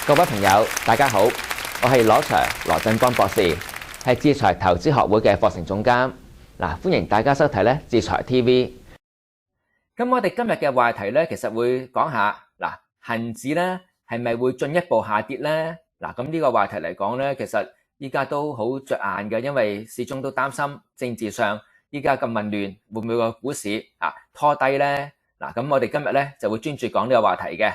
各位朋友，大家好，我係羅 Sir 羅振邦博士，係智財投資學會嘅課程總監。歡迎大家收睇咧智財 TV。咁我哋今日嘅話題咧，其實會講下恒指咧係咪會進一步下跌咧？咁呢個話題嚟講咧，其實依家都好着眼嘅，因為始終都擔心政治上依家咁混亂，會唔會個股市拖低咧？咁我哋今日咧就會專注講呢個話題嘅。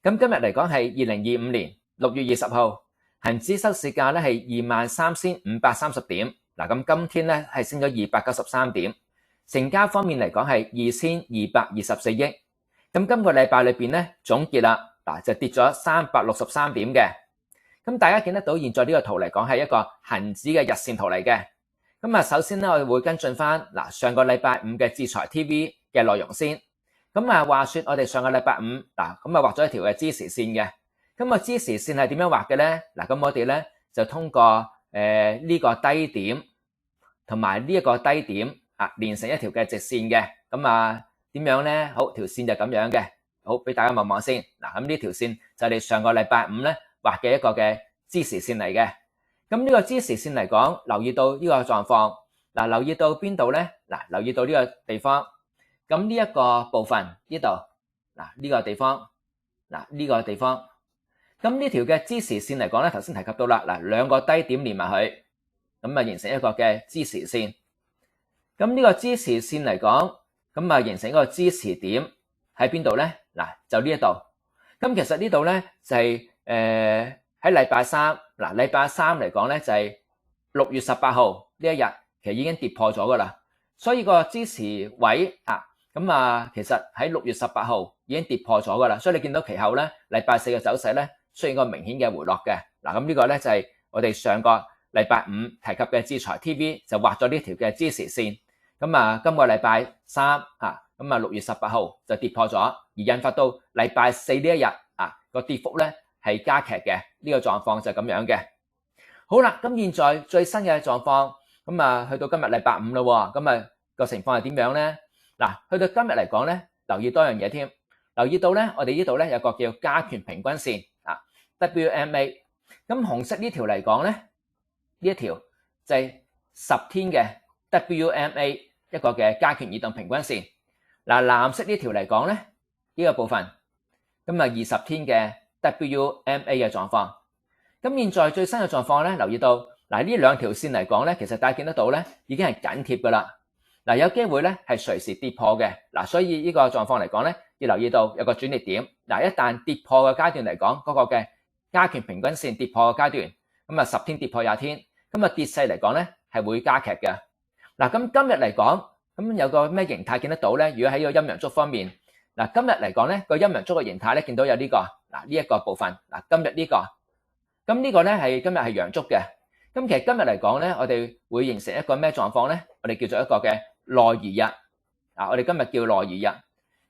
咁今日嚟講係2025年6月20號，恒指收市價咧係23,530點。咁今天咧係升咗293點，成交方面嚟講係2224億。咁今個禮拜裏邊咧總結啦，就跌咗363點嘅。咁大家見得到現在呢個圖嚟講係一個恒指嘅日線圖嚟嘅。咁首先咧我哋會跟進翻上個禮拜五嘅智財 TV 嘅內容先。咁話說我哋上個禮拜五畫咗一條嘅支持線嘅。咁個支持線係點樣畫嘅咧？咁我哋咧就通過呢個低點同埋呢一個低點連成一條嘅直線嘅。咁點樣咧？好，條線就咁樣嘅。好，俾大家望望先。咁呢條線就係你上個禮拜五咧畫嘅一個嘅支持線嚟嘅。咁呢個支持線嚟講，留意到呢個狀況。留意到邊度咧？留意到呢個地方。咁呢一個部分呢度，呢個地方，呢個地方。咁呢條嘅支持線嚟講咧，頭先提及到啦，兩個低點連埋佢，咁形成一個嘅支持線。咁呢個支持線嚟講，咁形成一個支持點喺邊度咧？就呢一度。咁其實呢度咧就係喺禮拜三，禮拜三嚟講咧就係6月18號呢一日，其實已經跌破咗噶啦。所以個支持位其實喺6月18號已經跌破咗噶啦。所以你見到其後咧禮拜四嘅走勢咧出現個明顯嘅回落嘅。咁呢個咧就係我哋上個禮拜五提及嘅智財 TV 就畫咗呢條嘅支持線。咁今個禮拜三6月18號就跌破咗，而引發到禮拜四呢一日個跌幅咧係加劇嘅。呢個狀況就係咁樣嘅。好啦，咁現在最新嘅狀況，去到今日禮拜五咯。個情況係點樣咧？去到今日嚟講咧，留意多樣嘢添。留意到咧，我哋呢度咧有個叫加權平均線WMA。咁紅色呢條嚟講咧，呢一條就係10天嘅 WMA 一個嘅加權移動平均線。藍色呢條嚟講咧，呢個部分20天嘅 WMA 嘅狀況。咁現在最新嘅狀況咧，留意到呢兩條線嚟講咧，其實大家見得到咧，已經係緊貼噶啦。有機會咧係隨時跌破嘅。所以呢個狀況嚟講咧，要留意到有個轉捩點。一旦跌破嘅階段嚟講，嗰個嘅加權平均線跌破嘅階段，10天跌破20天，跌勢嚟講咧係會加劇嘅。咁今日嚟講，咁有個咩形態見得到咧？如果喺呢個陰陽燭方面，今日嚟講咧個陰陽燭嘅形態咧，見到有呢個呢一個部分。今日呢個，咁呢個咧係今日係陽燭嘅。咁其實今日嚟講咧，我哋會形成一個咩狀況咧？我哋叫做一個嘅內移日。我哋今日叫內移日。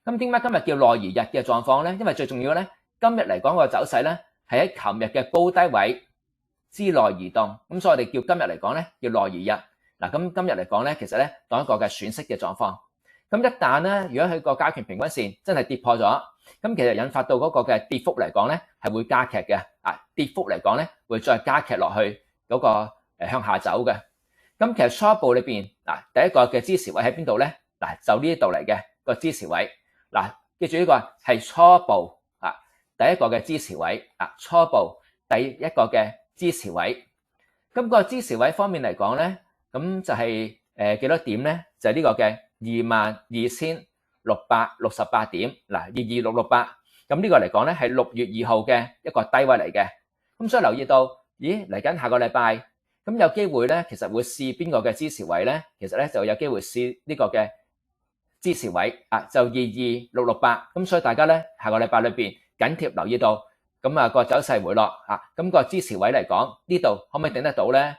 咁點解今日叫內移日嘅狀況咧？因為最重要咧，今日嚟講個走勢咧係喺琴日嘅高低位之內移動。咁所以我哋叫今日嚟講咧叫內移日。咁今日嚟講咧，其實咧當一個嘅損失嘅狀況。咁一旦咧，如果佢個加權平均線真係跌破咗，咁其實引發到嗰個嘅跌幅嚟講咧係會加劇嘅。跌幅嚟講咧會再加劇落去嗰個向下走嘅。咁其實初步裏邊第一個嘅支持位喺邊度咧？就呢度嚟嘅個支持位。記住呢個係初步第一個嘅支持位。初步第一個嘅支持位。咁個支持位方面嚟講咧，咁就係幾多點咧？就係呢個嘅22,668點。22668。咁呢個嚟講咧係6月2號嘅一個低位嚟嘅。咁所以留意到，咦嚟緊下個禮拜，咁有機會咧，其實會試邊個嘅支持位咧？其實咧就有機會試呢個嘅支持位就22668。咁所以大家咧下個禮拜裏邊緊貼留意到，咁個走勢回落咁個支持位嚟講，呢度可唔可以頂得到咧？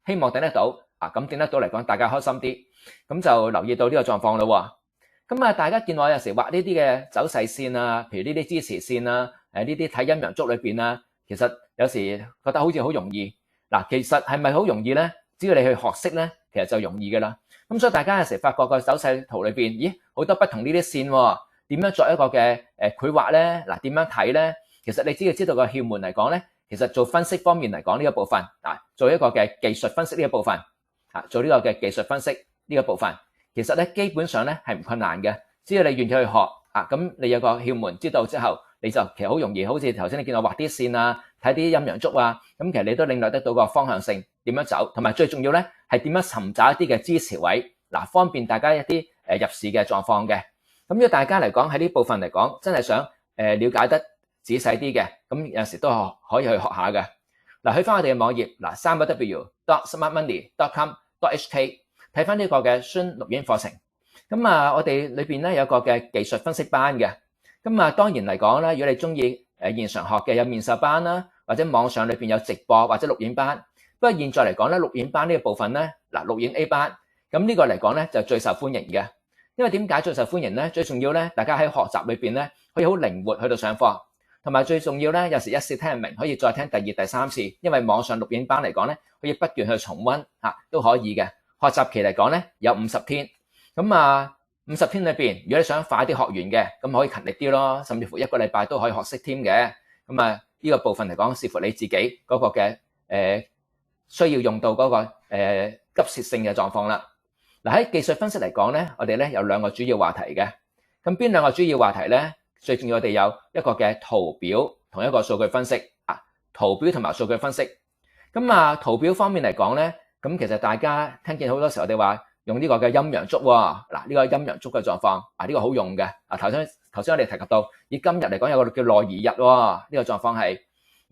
希望頂得到咁頂得到嚟講，大家開心啲。咁就留意到呢個狀況咯。咁大家見我有時畫呢啲嘅走勢線譬如呢啲支持線呢啲睇陰陽燭裏邊其實有時覺得好似好容易。其實係咪好容易咧？只要你去學識咧，其實就容易噶啦。咁所以大家有時發覺個走勢圖裏邊，咦好多不同呢啲線點樣作一個嘅繪畫咧？點樣睇咧？其實你只要知道個竅門嚟講咧，其實做分析方面嚟講呢一部分做一個嘅技術分析呢一部分做呢個嘅技術分析呢個部分，其實咧基本上咧係唔困難嘅，只要你願意去學咁你有個竅門知道之後，你就其實好容易，好似頭先你見我畫啲線啊，睇啲陰陽燭啊，咁其實你都領略得到個方向性點樣走，同埋最重要咧係點樣尋找一啲嘅支持位方便大家一啲入市嘅狀況嘅。咁如果大家嚟講喺呢部分嚟講，真係想了解得仔細啲嘅，咁有時都可以去學下嘅。去翻我哋嘅網頁3w.smartmoney.com.hk 睇翻呢個嘅孫錄影課程。咁我哋裏邊咧有個嘅技術分析班嘅。咁當然嚟講咧，如果你中意現場學嘅，有面授班啦，或者網上裏邊有直播或者錄影班。不過現在嚟講咧，錄影班呢個部分咧，錄影 A 班，咁呢個嚟講咧就最受歡迎嘅。因為點解最受歡迎咧？最重要咧，大家喺學習裏邊咧可以好靈活去到上課，同埋最重要咧，有時一試聽唔明，可以再聽第二、第三次。因為網上錄影班嚟講咧，可以不斷去重溫都可以嘅。學習期嚟講咧有50天，咁50天裏邊，如果你想快啲學完嘅，咁可以勤力啲咯，甚至乎1個禮拜都可以學識添嘅。咁呢個部分嚟講，視乎你自己嗰個嘅需要用到嗰個急切性嘅狀況啦。喺技術分析嚟講咧，我哋咧有2個主要話題嘅。咁邊2個主要話題咧？最重要我哋有一個嘅圖表同一個數據分析圖表同埋數據分析。咁圖表方面嚟講咧，咁其實大家聽見好多時候我哋話用呢個嘅陰陽燭喎。呢個陰陽燭嘅狀況呢個好用嘅。頭先我哋提及到以今日嚟講有個叫內移日喎，呢個狀況係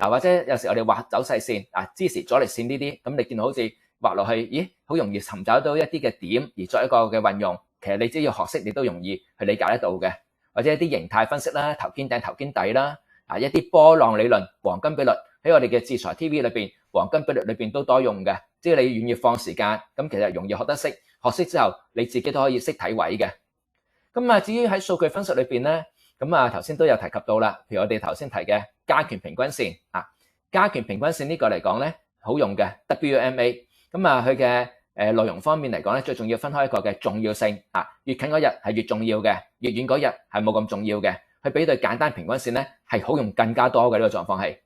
或者有時我哋畫走勢線支持阻力線呢啲，咁你見到好似畫落去，咦，好容易尋找到一啲嘅點而作一個嘅運用。其實你只要學識，你都容易去理解得到嘅。或者一啲形態分析啦，頭肩頂、頭肩底啦，一啲波浪理論、黃金比率喺我哋嘅智財 TV 裏邊，黃金比率裏邊都多用嘅。只要你願意放時間，咁其實容易學得識。學識之後，你自己都可以識睇位嘅。咁至於喺數據分析裏邊咧，咁頭先都有提及到啦。譬如我哋頭先提嘅加權平均線加權平均線呢個嚟講咧，好用嘅 WMA。咁佢嘅內容方面嚟講咧，最重要分開一個嘅重要性越近嗰日係越重要嘅，越遠嗰日係冇咁重要嘅。去比對簡單平均線咧，係好用更加多嘅呢個狀況係。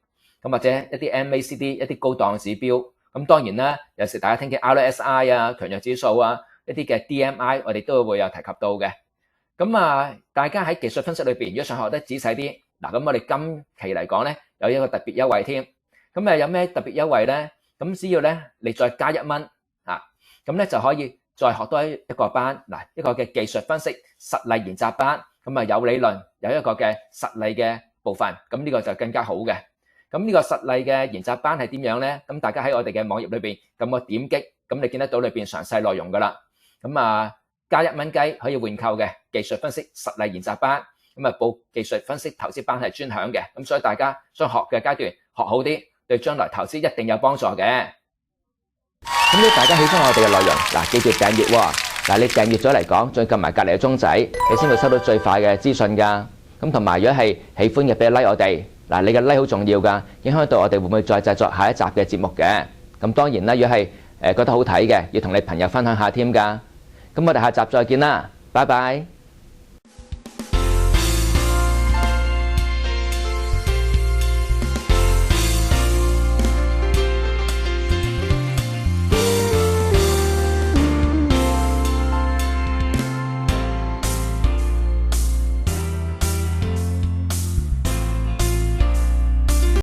咁或者一啲 MACD 一啲高檔指標，咁當然啦，有時大家聽見 RSI 強弱指數一啲嘅 DMI， 我哋都會有提及到嘅。咁大家喺技術分析裏邊，如果想學得仔細啲，咁我哋今期嚟講咧，有一個特別優惠添。咁有咩特別優惠咧？咁只要咧你再加1蚊咁咧就可以再學多一個班一個嘅技術分析實例研習班。咁有理論，有一個嘅實例嘅部分，咁呢個就更加好嘅。咁呢個實例嘅研習班係點樣咧？咁大家喺我哋嘅網頁裏邊咁個點擊，咁你見得到裏邊詳細內容噶啦。咁加1蚊雞可以換購嘅技術分析實例研習班，咁報技術分析投資班係專享嘅。咁所以大家想學嘅階段學好啲，對將來投資一定有幫助嘅。咁如果大家喜歡我哋嘅內容，記住訂閱喎。你訂閱咗嚟講，再撳埋隔離嘅鐘仔，你先會收到最快嘅資訊㗎。咁同埋如果係喜歡嘅，俾 like 我哋。你嘅 like 好重要㗎，影響到我哋會唔會再製作下一集嘅節目嘅。咁當然啦，如果係覺得好睇嘅，要同你朋友分享下添㗎。咁我哋下集再見啦，拜拜。